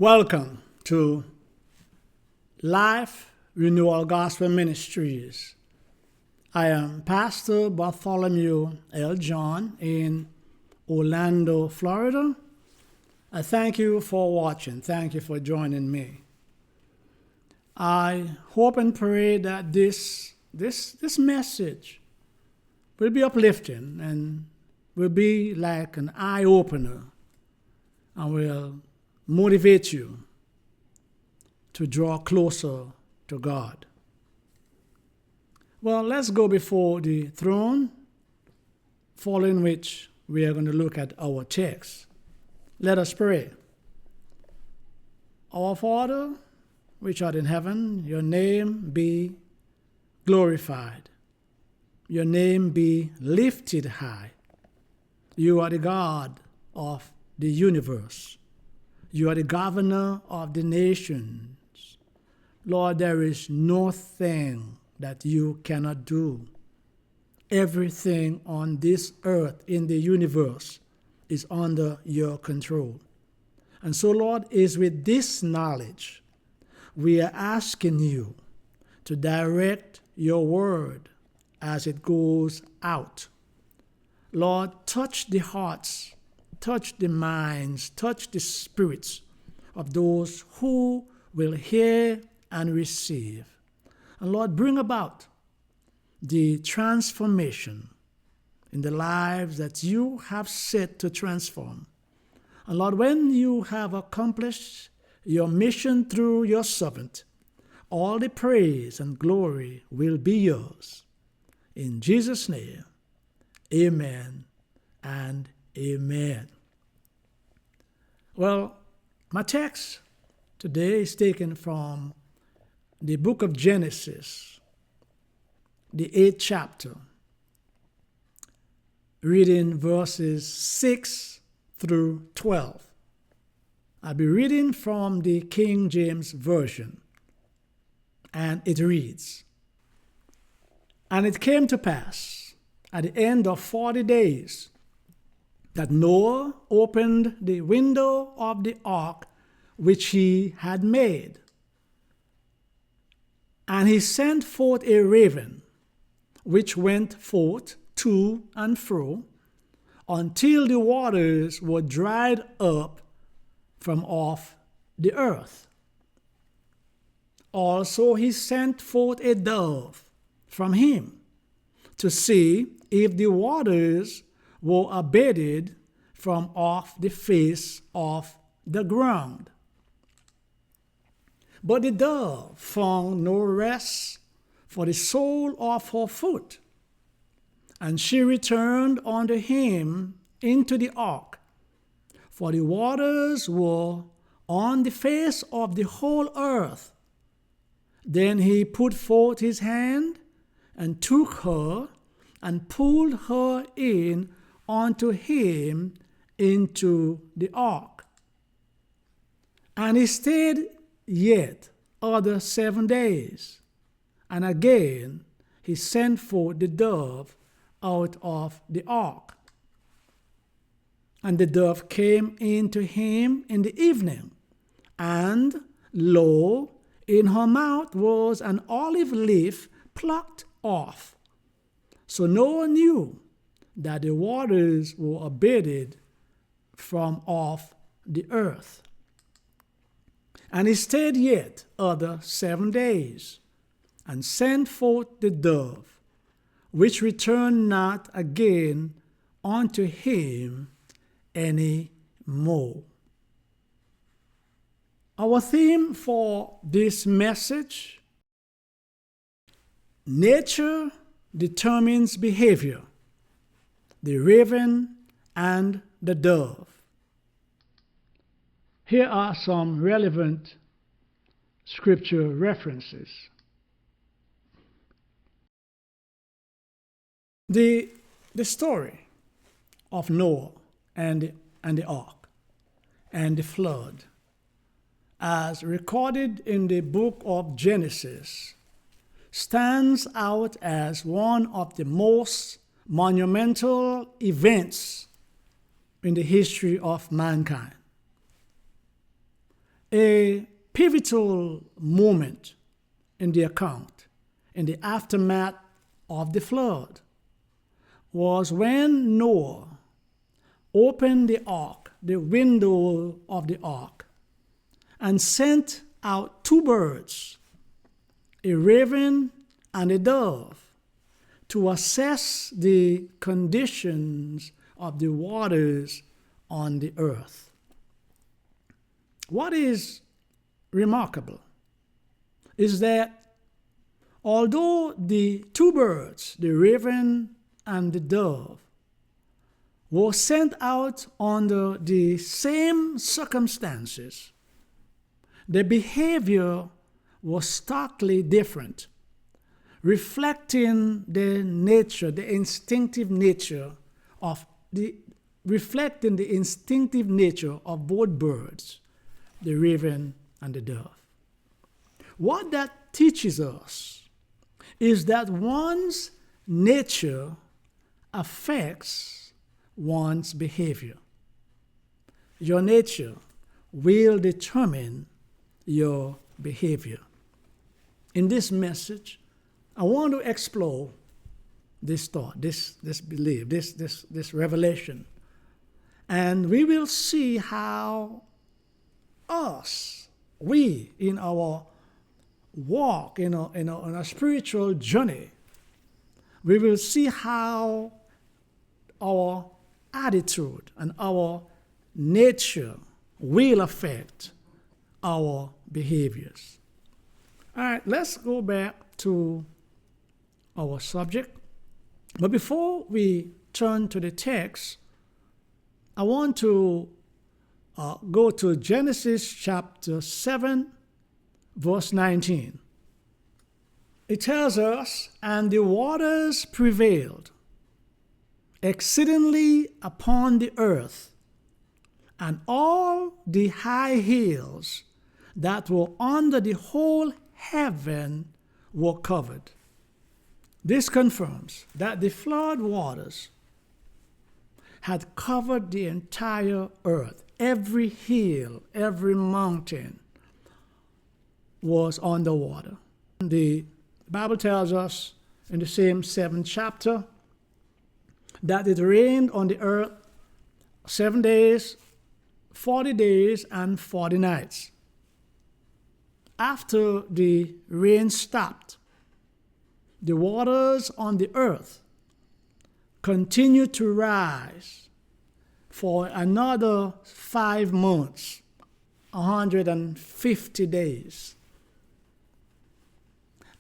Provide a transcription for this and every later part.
Welcome to Life Renewal Gospel Ministries. I am Pastor Bartholomew L. John in Orlando, Florida. I thank you for watching. Thank you for joining me. I hope and pray that this message will be uplifting and will be like an eye-opener and will motivate you to draw closer to God. Well, let's go before the throne, following which we are going to look at our text. Let us pray. Our Father, which art in heaven, your name be glorified. Your name be lifted high. You are the God of the universe. You are the governor of the nations. Lord, there is nothing that you cannot do. Everything on this earth, in the universe, is under your control. And so, Lord, is with this knowledge, we are asking you to direct your word as it goes out. Lord, touch the hearts, touch the minds, touch the spirits of those who will hear and receive. And Lord, bring about the transformation in the lives that you have set to transform. And Lord, when you have accomplished your mission through your servant, all the praise and glory will be yours. In Jesus' name, amen and amen. Well, my text today is taken from the book of Genesis, the 8th chapter, reading verses 6 through 12. I'll be reading from the King James Version, and it reads, "And it came to pass at the end of 40 days that Noah opened the window of the ark which he had made. And he sent forth a raven, which went forth to and fro, until the waters were dried up from off the earth. Also he sent forth a dove from him, to see if the waters were abated from off the face of the ground. But the dove found no rest for the sole of her foot, and she returned unto him into the ark, for the waters were on the face of the whole earth. Then he put forth his hand and took her and pulled her in unto him into the ark. And he stayed yet other 7 days. And again he sent forth the dove out of the ark. And the dove came in to him in the evening, and lo, in her mouth was an olive leaf plucked off. So Noah knew that the waters were abated from off the earth. And he stayed yet other 7 days, and sent forth the dove, which returned not again unto him any more." Our theme for this message: nature determines behavior, the raven and the dove. Here are some relevant scripture references. The story of Noah and the ark and the flood, as recorded in the book of Genesis, stands out as one of the most monumental events in the history of mankind. A pivotal moment in the account, in the aftermath of the flood, was when Noah opened the ark, the window of the ark, and sent out two birds, a raven and a dove, to assess the conditions of the waters on the earth. What is remarkable is that although the two birds, the raven and the dove, were sent out under the same circumstances, their behavior was starkly different, reflecting the nature, the instinctive nature of both birds, the raven and the dove. What that teaches us is that one's nature affects one's behavior. Your nature will determine your behavior. In this message, I want to explore this thought, this belief, this revelation. And we will see how we in our walk, in a spiritual journey, we will see how our attitude and our nature will affect our behaviors. All right, let's go back to our subject. But before we turn to the text, I want to go to Genesis chapter 7, verse 19. It tells us, "And the waters prevailed exceedingly upon the earth, and all the high hills that were under the whole heaven were covered." This confirms that the flood waters had covered the entire earth. Every hill, every mountain was underwater. The Bible tells us in the same 7th chapter that it rained on the earth 7 days, 40 days, and 40 nights. After the rain stopped, the waters on the earth continued to rise for another 5 months, 150 days.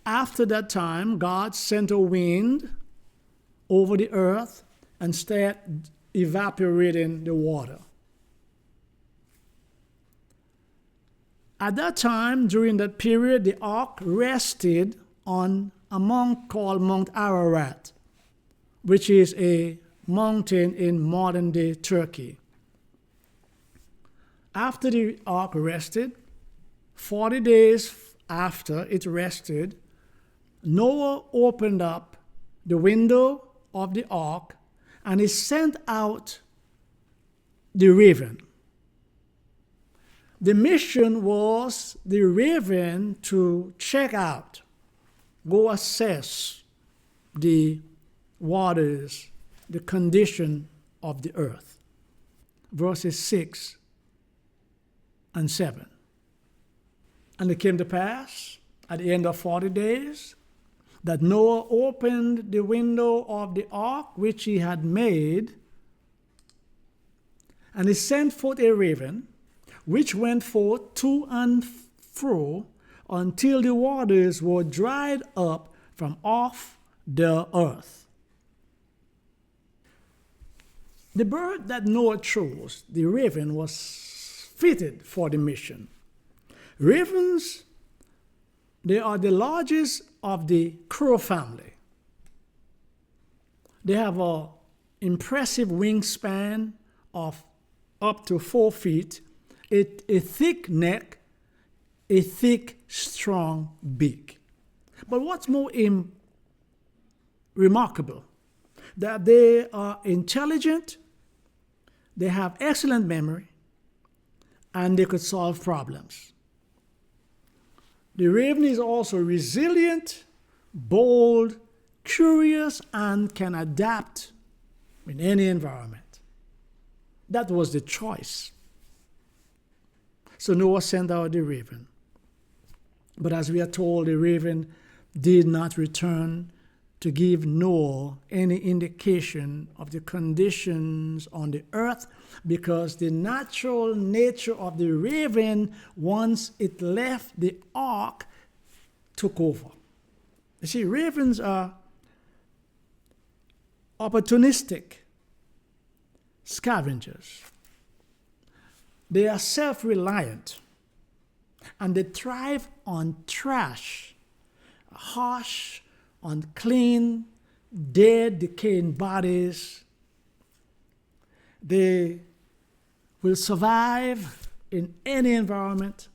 After that time, God sent a wind over the earth and started evaporating the water. At that time, during that period, the ark rested on a mount called Mount Ararat, which is a mountain in modern-day Turkey. After the ark rested, 40 days after it rested, Noah opened up the window of the ark and he sent out the raven. The mission was the raven to check out, go assess the waters, the condition of the earth. Verses 6 and 7. "And it came to pass at the end of 40 days that Noah opened the window of the ark which he had made, and he sent forth a raven, which went forth to and fro until the waters were dried up from off the earth." The bird that Noah chose, the raven, was fitted for the mission. Ravens, they are the largest of the crow family. They have an impressive wingspan of up to 4 feet, a thick neck, a thick, strong beak. But what's more remarkable, that they are intelligent, they have excellent memory, and they could solve problems. The raven is also resilient, bold, curious, and can adapt in any environment. That was the choice. So Noah sent out the raven. But as we are told, the raven did not return to give Noah any indication of the conditions on the earth, because the natural nature of the raven, once it left the ark, took over. You see, ravens are opportunistic scavengers. They are self-reliant, and they thrive on trash, harsh, unclean, dead, decaying bodies. They will survive in any environment.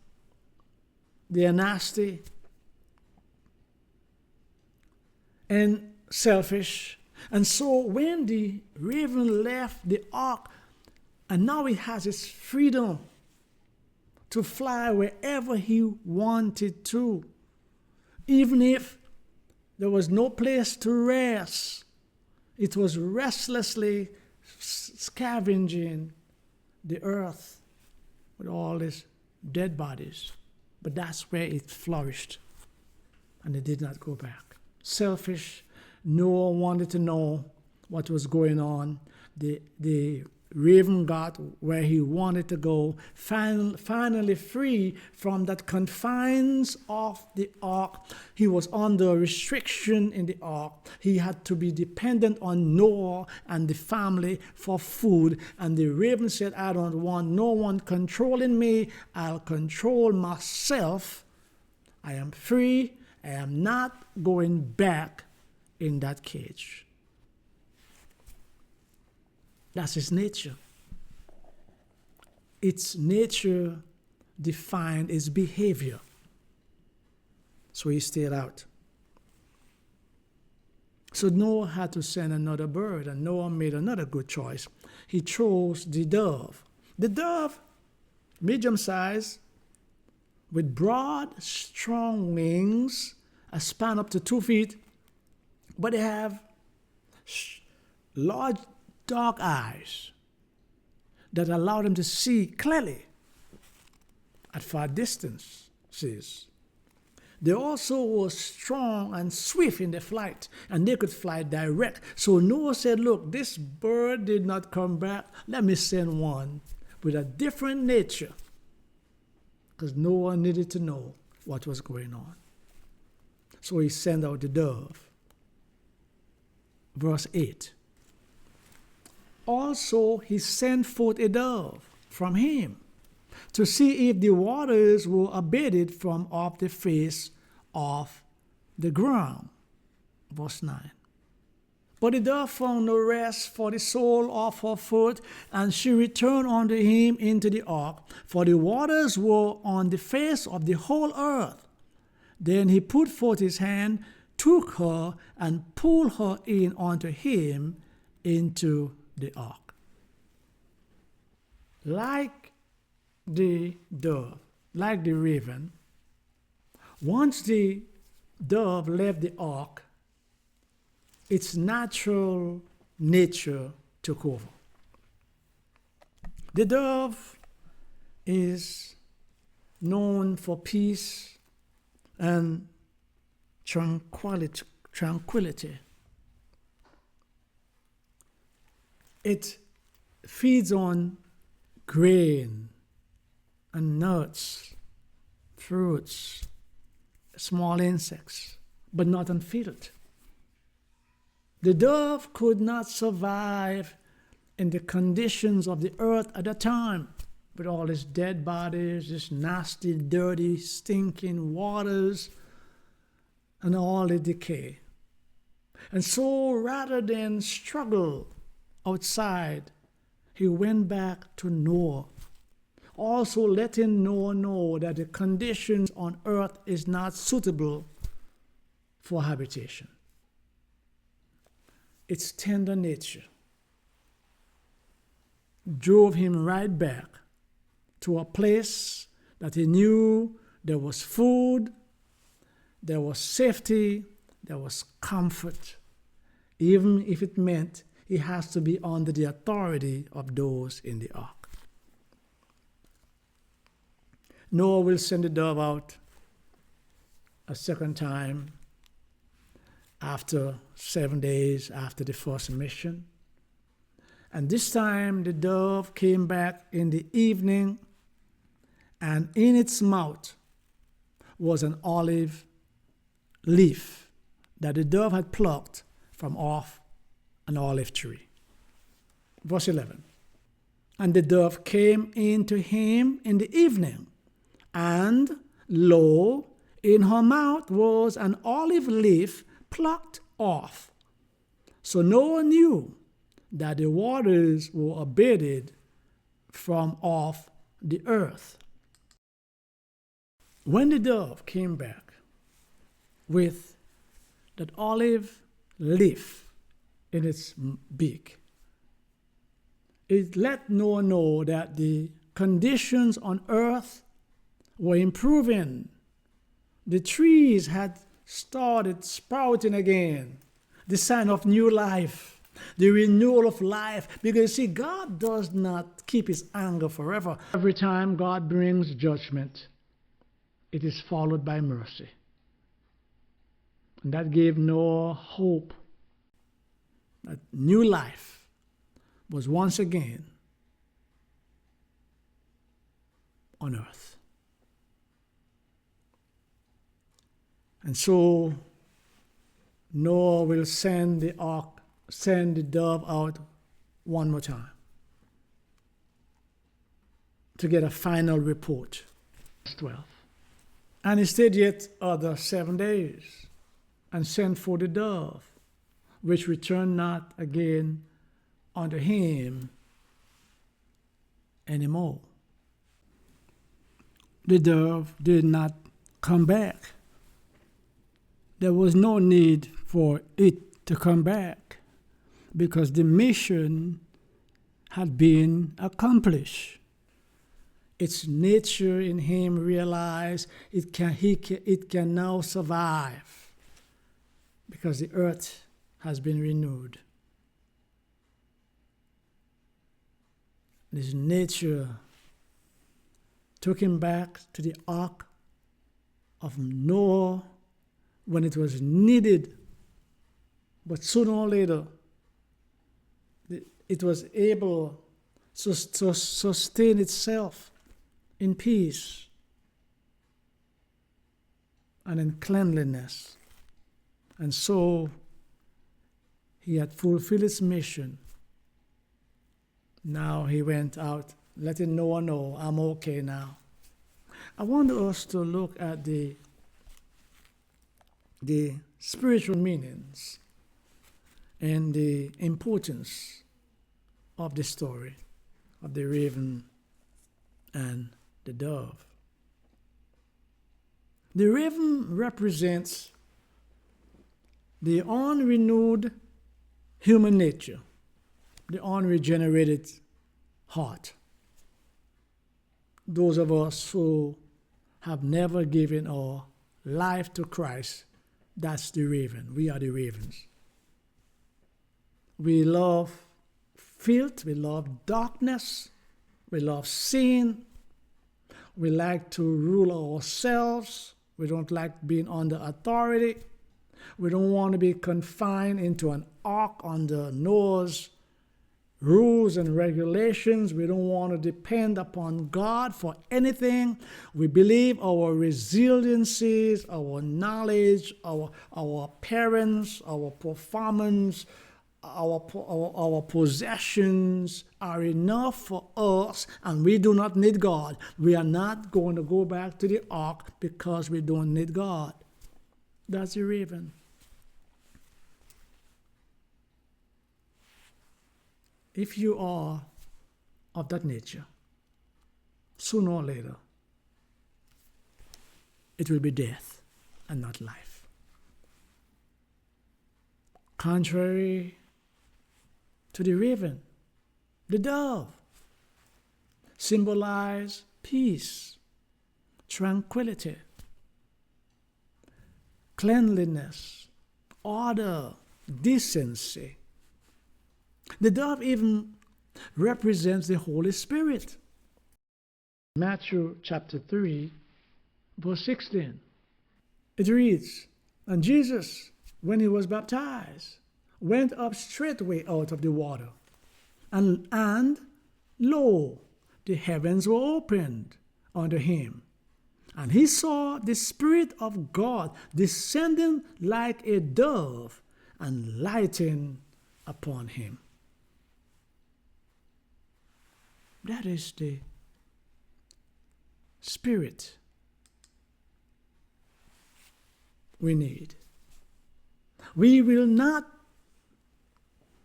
They are nasty and selfish. And so when the raven left the ark, and now he has his freedom to fly wherever he wanted to, even if there was no place to rest. It was restlessly scavenging the earth with all these dead bodies. But that's where it flourished, and it did not go back. Selfish. Noah wanted to know what was going on. The raven got where he wanted to go, finally free from that confines of the ark. He was under restriction in the ark. He had to be dependent on Noah and the family for food. And the raven said, I don't want no one controlling me. I'll control myself. I am free. I am not going back in that cage. That's his nature. Its nature defined its behavior. So he stayed out. So Noah had to send another bird, and Noah made another good choice. He chose the dove. The dove, medium size, with broad, strong wings, a span up to 2 feet, but they have large, dark eyes that allow them to see clearly at far distances. They also were strong and swift in their flight, and they could fly direct. So Noah said, look, this bird did not come back. Let me send one with a different nature, because Noah needed to know what was going on. So he sent out the dove. Verse 8. Also he sent forth a dove from him to see if the waters were abated from off the face of the ground. Verse 9. But the dove found no rest for the sole of her foot, and she returned unto him into the ark, for the waters were on the face of the whole earth. Then he put forth his hand, took her, and pulled her in unto him into the ark. Like the dove, like the raven, once the dove left the ark, its natural nature took over. The dove is known for peace and tranquility. It feeds on grain and nuts, fruits, small insects, but not on field. The dove could not survive in the conditions of the earth at the time, with all its dead bodies, this nasty, dirty, stinking waters, and all the decay. And so rather than struggle outside, he went back to Noah, also letting Noah know that the conditions on earth is not suitable for habitation. Its tender nature drove him right back to a place that he knew there was food, there was safety, there was comfort, even if it meant he has to be under the authority of those in the ark. Noah will send the dove out a second time after 7 days after the first mission. And this time the dove came back in the evening, and in its mouth was an olive leaf that the dove had plucked from off an olive tree. Verse 11. And the dove came in to him in the evening, and lo, in her mouth was an olive leaf plucked off. So Noah knew that the waters were abated from off the earth. When the dove came back with that olive leaf in its beak, it let Noah know that the conditions on earth were improving. The trees had started sprouting again, the sign of new life, the renewal of life. Because see, God does not keep his anger forever. Every time God brings judgment, it is followed by mercy. And that gave Noah hope that new life was once again on earth. And so Noah will send the dove out one more time to get a final report. Verse 12. And he stayed yet other 7 days, and sent for the dove, which returned not again unto him anymore. The dove did not come back. There was no need for it to come back, because the mission had been accomplished. Its nature in him realized it can now survive, because the earth has been renewed. His nature took him back to the ark of Noah when it was needed, but sooner or later it was able to sustain itself in peace and in cleanliness. And so he had fulfilled his mission. Now he went out letting Noah know, I'm okay now. I want us to look at the spiritual meanings and the importance of the story of the raven and the dove. The raven represents the unrenewed human nature, the unregenerated heart. Those of us who have never given our life to Christ, that's the raven. We are the ravens. We love filth, we love darkness, we love sin. We like to rule ourselves. We don't like being under authority. We don't want to be confined into an ark under Noah's rules and regulations. We don't want to depend upon God for anything. We believe our resiliencies, our knowledge, our parents, our performance, our possessions are enough for us, and we do not need God. We are not going to go back to the ark because we don't need God. That's the raven. If you are of that nature, sooner or later, it will be death and not life. Contrary to the raven, the dove symbolize peace, tranquility, cleanliness, order, decency. The dove even represents the Holy Spirit. Matthew chapter 3, verse 16. It reads, "And Jesus, when he was baptized, went up straightway out of the water. And lo, the heavens were opened unto him. And he saw the Spirit of God descending like a dove and lighting upon him." That is the Spirit we need. We will not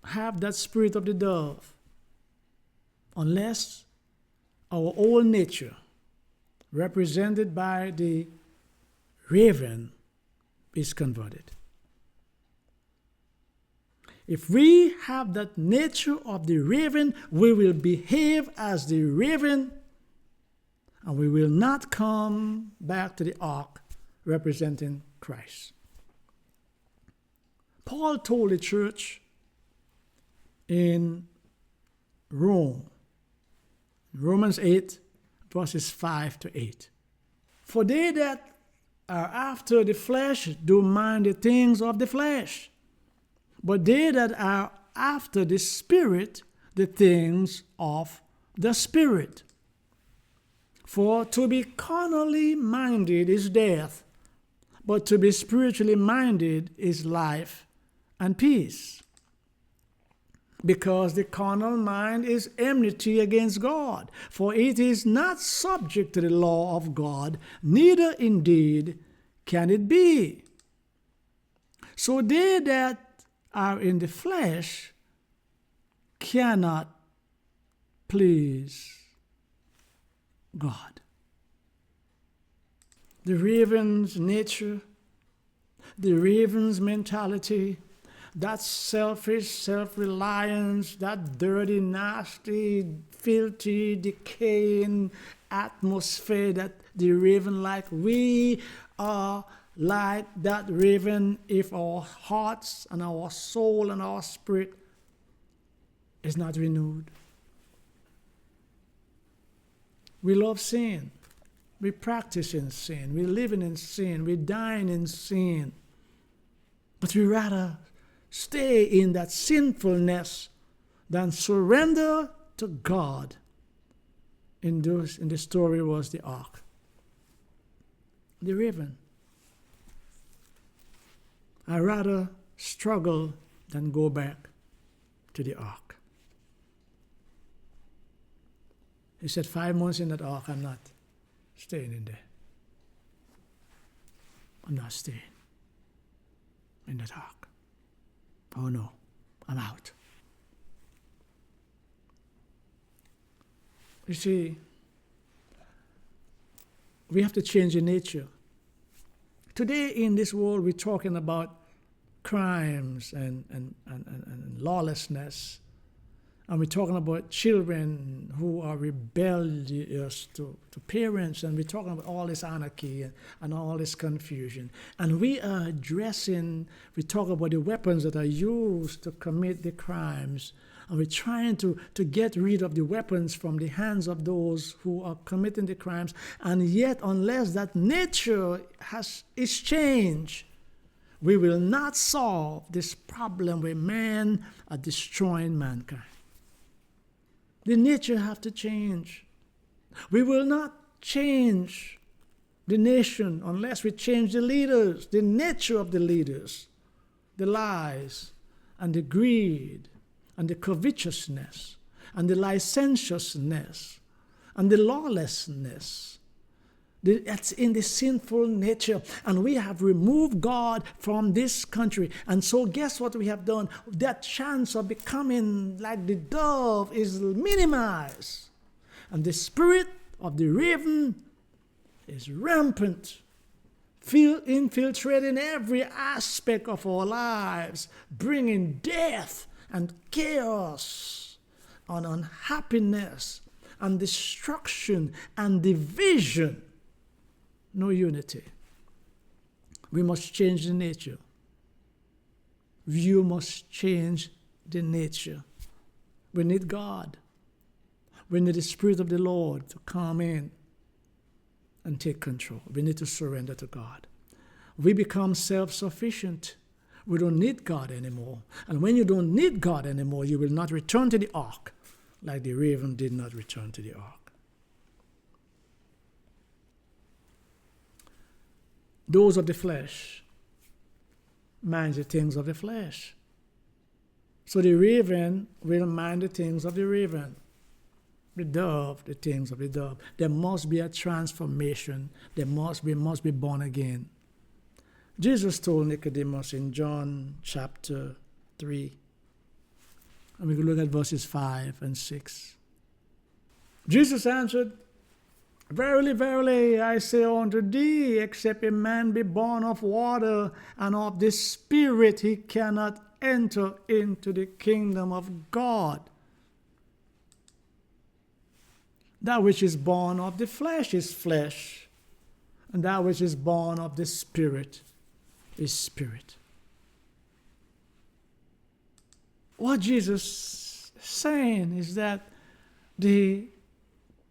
have that spirit of the dove unless our old nature, represented by the raven, is converted. If we have that nature of the raven, we will behave as the raven, and we will not come back to the ark representing Christ. Paul told the church in Rome, Romans 8, verses 5 to 8. "For they that are after the flesh do mind the things of the flesh, but they that are after the Spirit, the things of the Spirit. For to be carnally minded is death, but to be spiritually minded is life and peace. Because the carnal mind is enmity against God, for it is not subject to the law of God, neither indeed can it be. So they that are in the flesh cannot please God." The raven's nature, the raven's mentality, that selfish self-reliance, that dirty, nasty, filthy, decaying atmosphere that the raven like. We are like that raven if our hearts and our soul and our spirit is not renewed. We love sin. We practice in sin. We live in sin. We dine in sin. But we rather stay in that sinfulness than surrender to God. In the story was the ark. The raven. I rather struggle than go back to the ark. He said, 5 months in that ark, I'm not staying in there. I'm not staying in that ark. Oh no, I'm out. You see, we have to change the nature. Today in this world, we're talking about crimes and lawlessness. And we're talking about children who are rebellious to parents. And we're talking about all this anarchy and all this confusion. And we talk about the weapons that are used to commit the crimes. And we're trying to get rid of the weapons from the hands of those who are committing the crimes. And yet, unless that nature is changed, we will not solve this problem where men are destroying mankind. The nature have to change. We will not change the nation unless we change the leaders, the nature of the leaders, the lies and the greed and the covetousness and the licentiousness and the lawlessness. That's in the sinful nature. And we have removed God from this country. And so guess what we have done? That chance of becoming like the dove is minimized. And the spirit of the raven is rampant, infiltrating every aspect of our lives, bringing death and chaos and unhappiness and destruction and division. No unity. We must change the nature. You must change the nature. We need God. We need the Spirit of the Lord to come in and take control. We need to surrender to God. We become self-sufficient. We don't need God anymore. And when you don't need God anymore, you will not return to the ark like the raven did not return to the ark. Those of the flesh mind the things of the flesh. So the raven will mind the things of the raven. The dove, the things of the dove. There must be a transformation. We must be born again. Jesus told Nicodemus in John chapter 3, and we can look at verses 5 and 6. Jesus answered, Verily, verily, I say unto thee, except a man be born of water and of the Spirit, he cannot enter into the kingdom of God. That which is born of the flesh is flesh, and that which is born of the Spirit is spirit. What Jesus is saying is that the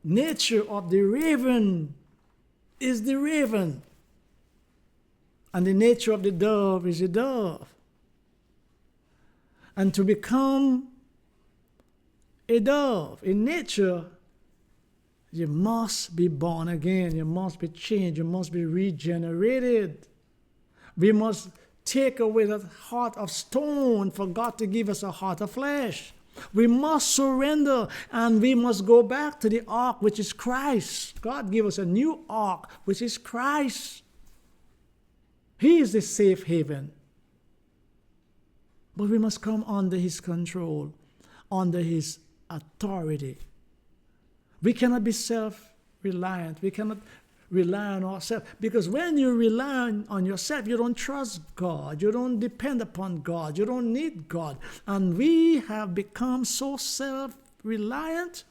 nature of the raven is the raven, and the nature of the dove is the dove. And to become a dove in nature, you must be born again. You must be changed. You must be regenerated. We must take away that heart of stone for God to give us a heart of flesh. We must surrender, and we must go back to the ark, which is Christ. God gave us a new ark, which is Christ. He is the safe haven. But we must come under his control, under his authority. We cannot be self-reliant. We cannot rely on ourselves. Because when you rely on yourself, you don't trust God. You don't depend upon God. You don't need God. And we have become so self-reliant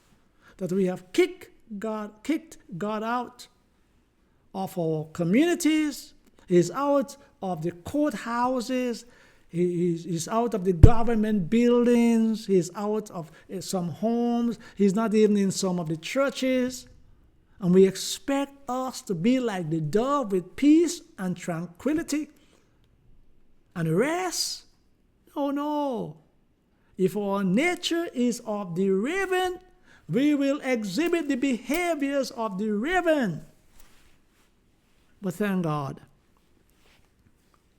that we have kicked God out of our communities. He's out of the courthouses. He's out of the government buildings. He's out of some homes. He's not even in some of the churches. And we expect us to be like the dove with peace and tranquility and rest. Oh no. If our nature is of the raven, we will exhibit the behaviors of the raven. But thank God,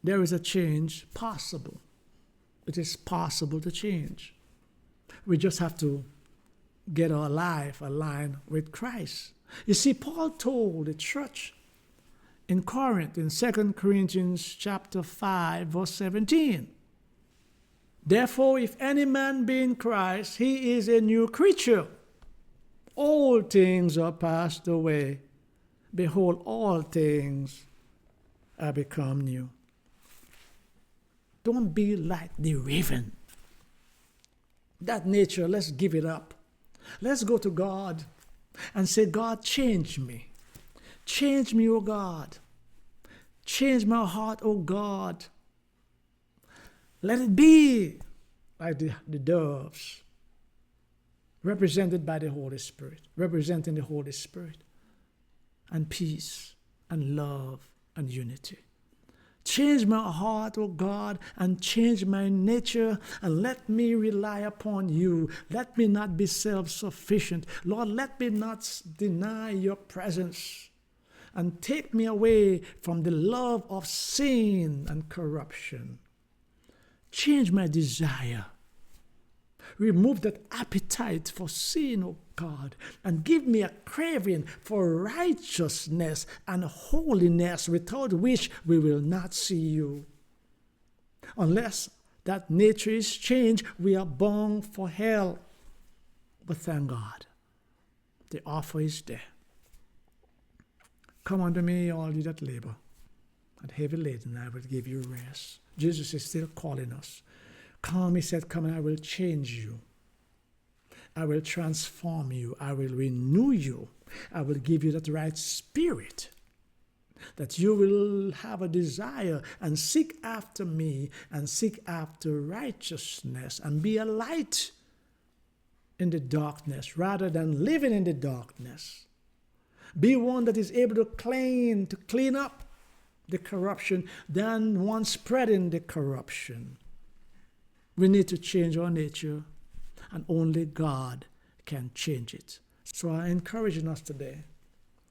there is a change possible. It is possible to change. We just have to get our life aligned with Christ. You see, Paul told the church in Corinth in 2 Corinthians chapter 5, verse 17, Therefore, if any man be in Christ, he is a new creature. All things are passed away. Behold, all things are become new. Don't be like the raven. That nature, let's give it up. Let's go to God and say, God, change me. Change me, O God. Change my heart, O God. Let it be like the doves, represented by the Holy Spirit, representing the Holy Spirit, and peace and love and unity. Change my heart, O God, and change my nature, and let me rely upon you. Let me not be self-sufficient. Lord, let me not deny your presence, and take me away from the love of sin and corruption. Change my desire. Remove that appetite for sin, O God, and give me a craving for righteousness and holiness, without which we will not see you. Unless that nature is changed, we are born for hell. But thank God, the offer is there. Come unto me, all you that labor and heavy laden, I will give you rest. Jesus is still calling us. Come, he said, come and I will change you. I will transform you. I will renew you. I will give you that right spirit, that you will have a desire and seek after me and seek after righteousness and be a light in the darkness rather than living in the darkness. Be one that is able to clean up the corruption than one spreading the corruption. We need to change our nature, and only God can change it. So I'm encouraging us today,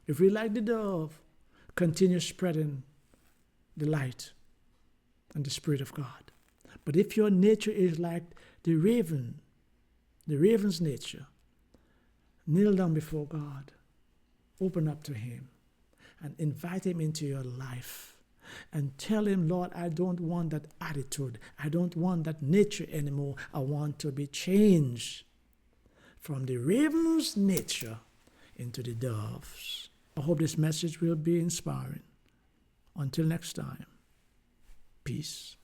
if we like the dove, continue spreading the light and the Spirit of God. But if your nature is like the raven, the raven's nature, kneel down before God, open up to Him, and invite Him into your life. And tell Him, Lord, I don't want that attitude. I don't want that nature anymore. I want to be changed from the raven's nature into the dove's. I hope this message will be inspiring. Until next time, peace.